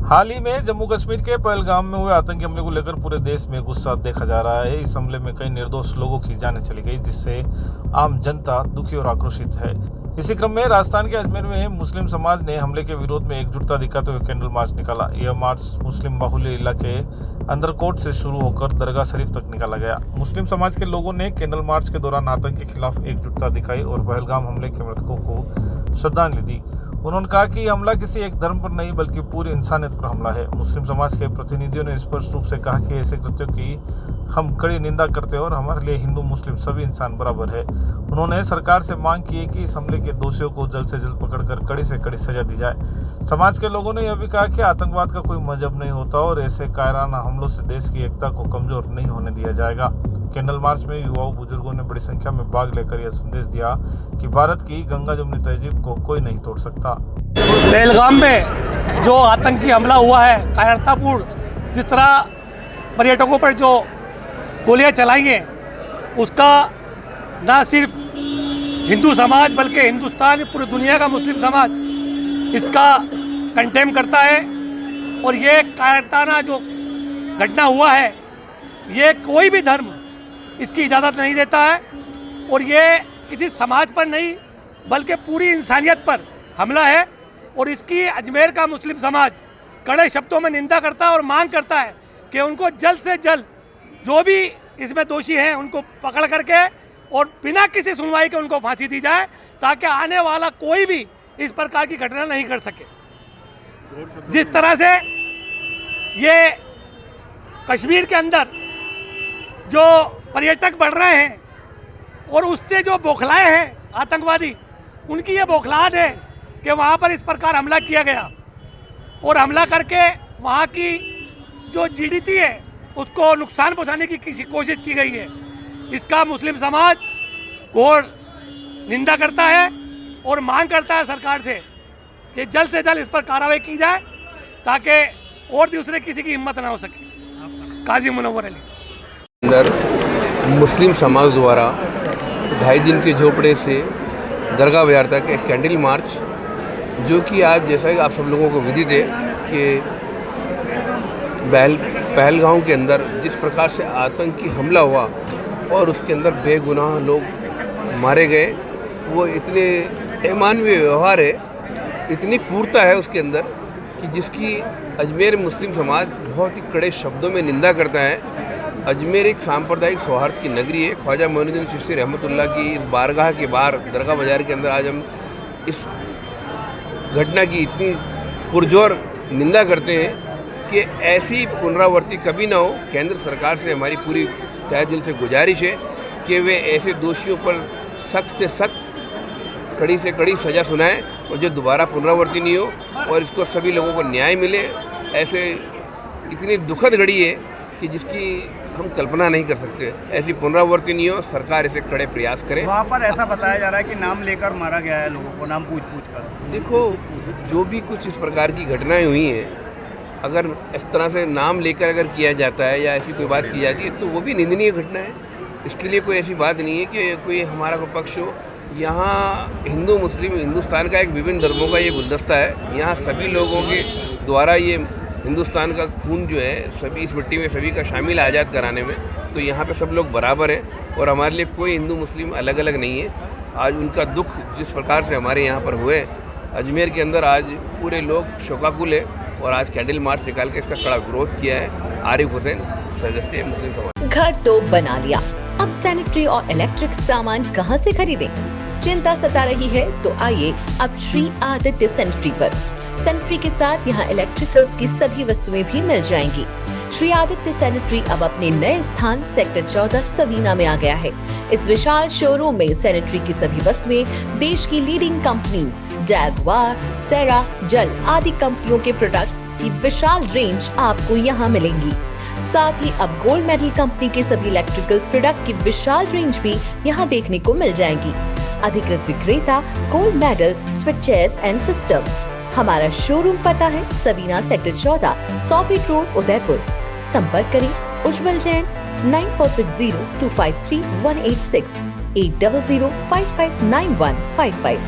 हाल ही में जम्मू कश्मीर के पहलगाम में हुए आतंकी हमले को लेकर पूरे देश में गुस्सा देखा जा रहा है। इस हमले में कई निर्दोष लोगों की जानें चली गई, जिससे आम जनता दुखी और आक्रोशित है। इसी क्रम में राजस्थान के अजमेर में मुस्लिम समाज ने हमले के विरोध में एकजुटता दिखाते हुए कैंडल मार्च निकाला। यह मार्च मुस्लिम बाहुल्य इलाके अंदरकोट से शुरू होकर दरगाह शरीफ तक निकाला गया। मुस्लिम समाज के लोगों ने कैंडल मार्च के दौरान आतंक के खिलाफ एकजुटता दिखाई और पहलगाम हमले के मृतकों को श्रद्धांजलि दी। उन्होंने कहा कि हमला किसी एक धर्म पर नहीं बल्कि पूरी इंसानियत पर हमला है। मुस्लिम समाज के प्रतिनिधियों ने स्पष्ट रूप से कहा कि ऐसे कृत्यों की हम कड़ी निंदा करते हैं और हमारे लिए हिंदू मुस्लिम सभी इंसान बराबर है। उन्होंने सरकार से मांग की है कि इस हमले के दोषियों को जल्द से जल्द पकड़कर कड़ी से कड़ी सजा दी जाए। समाज के लोगों ने यह भी कहा कि आतंकवाद का कोई मजहब नहीं होता और ऐसे कायराना हमलों से देश की एकता को कमजोर नहीं होने दिया जाएगा। कैंडल मार्च में युवाओं बुजुर्गों ने बड़ी संख्या में भाग लेकर यह संदेश दिया कि भारत की गंगा जमुनी तहजीब को कोई नहीं तोड़ सकता। पहलगाम में जो आतंकी हमला हुआ है कायरतापूर्ण, जिस तरह पर्यटकों पर जो गोलियां चलाई हैं, उसका ना सिर्फ हिंदू समाज बल्कि हिंदुस्तान पूरी दुनिया का मुस्लिम समाज इसका कंडेम करता है। और ये कायरताना जो घटना हुआ है, ये कोई भी धर्म इसकी इजाज़त नहीं देता है और ये किसी समाज पर नहीं बल्कि पूरी इंसानियत पर हमला है। और इसकी अजमेर का मुस्लिम समाज कड़े शब्दों में निंदा करता है और मांग करता है कि उनको जल्द से जल्द जो भी इसमें दोषी हैं उनको पकड़ करके और बिना किसी सुनवाई के उनको फांसी दी जाए, ताकि आने वाला कोई भी इस प्रकार की घटना नहीं कर सके। जिस तरह से ये कश्मीर के अंदर जो पर्यटक बढ़ रहे हैं और उससे जो बौखलाए हैं आतंकवादी, उनकी ये बौखलाहट है कि वहाँ पर इस प्रकार हमला किया गया और हमला करके वहाँ की जो जीडीपी है उसको नुकसान पहुँचाने की कोशिश की गई है। इसका मुस्लिम समाज घोर निंदा करता है और मांग करता है सरकार से कि जल्द से जल्द इस पर कार्रवाई की जाए, ताकि और दूसरे किसी की हिम्मत ना हो सके। काजी मुनव्वर अली। अंदर मुस्लिम समाज द्वारा 2.5 दिन के झोपड़े से दरगाह बाजार तक एक कैंडल मार्च, जो कि आज जैसा कि आप सब लोगों को विदित है कि पहलगाम के अंदर जिस प्रकार से आतंकी हमला हुआ और उसके अंदर बेगुनाह लोग मारे गए, वो इतने अमानवीय व्यवहार है, इतनी क्रूरता है उसके अंदर कि जिसकी अजमेर मुस्लिम समाज बहुत ही कड़े शब्दों में निंदा करता है। अजमेर एक सांप्रदायिक सौहार्द की नगरी है। ख्वाजा मोइनुद्दीन चिश्ती रहमतुल्लाह की इस बारगाह के बाहर दरगाह बाजार के अंदर आज हम इस घटना की इतनी पुरजोर निंदा करते हैं कि ऐसी पुनरावृत्ति कभी ना हो। केंद्र सरकार से हमारी पूरी तहे दिल से गुजारिश है कि वे ऐसे दोषियों पर सख्त से सख्त, कड़ी से कड़ी सज़ा सुनाएं और जो दोबारा पुनरावृत्ति नहीं हो और इसको सभी लोगों को न्याय मिले। ऐसे इतनी दुखद घड़ी है कि जिसकी हम कल्पना नहीं कर सकते। ऐसी पुनरावृत्ति नहीं हो, सरकार ऐसे कड़े प्रयास करे। वहाँ पर ऐसा बताया जा रहा है कि नाम लेकर मारा गया है लोगों को, नाम पूछ कर। देखो, जो भी कुछ इस प्रकार की घटनाएं हुई हैं, अगर इस तरह से नाम लेकर अगर किया जाता है या ऐसी कोई बात की जाती है तो वो भी निंदनीय घटना है। इसके लिए कोई ऐसी बात नहीं है कि कोई हमारा कोई पक्ष हो। यहाँ हिंदू मुस्लिम हिंदुस्तान का एक विभिन्न धर्मों का ये गुलदस्ता है। यहाँ सभी लोगों के द्वारा ये हिंदुस्तान का खून जो है सभी इस मिट्टी में सभी का शामिल आज़ाद कराने में, तो यहाँ पे सब लोग बराबर हैं और हमारे लिए कोई हिंदू मुस्लिम अलग अलग नहीं है। आज उनका दुख जिस प्रकार से हमारे यहाँ पर हुए, अजमेर के अंदर आज पूरे लोग शोकाकुल है और आज कैंडल मार्च निकाल के इसका कड़ा विरोध किया है। आरिफ हुसैन, सदस्य मुस्लिम समाज। घर तो बना लिया, अब सैनिटरी और इलेक्ट्रिक सामान कहां से खरीदें? चिंता सता रही है तो आइए अब श्री आदित्य सैनिटरी पर। सैनिटरी के साथ यहाँ इलेक्ट्रिकल्स की सभी वस्तुएं भी मिल जाएंगी। श्री आदित्य सैनिटरी अब अपने नए स्थान सेक्टर 14 सवीना में आ गया है। इस विशाल शोरूम में सैनिटरी की सभी वस्तुएं देश की लीडिंग कंपनीज जैगवार, सेरा, जल आदि कंपनियों के प्रोडक्ट्स की विशाल रेंज आपको यहाँ मिलेंगी। साथ ही अब गोल्ड मेडल कंपनी के सभी इलेक्ट्रिकल्स प्रोडक्ट की विशाल रेंज भी यहाँ देखने को मिल जाएंगी। अधिकृत विक्रेता gold medal switches and systems. हमारा शोरूम पता है Savina sector 14, 100 feet road, Udaipur. संपर्क करें उज्जवल जैन 9460253186 800559155।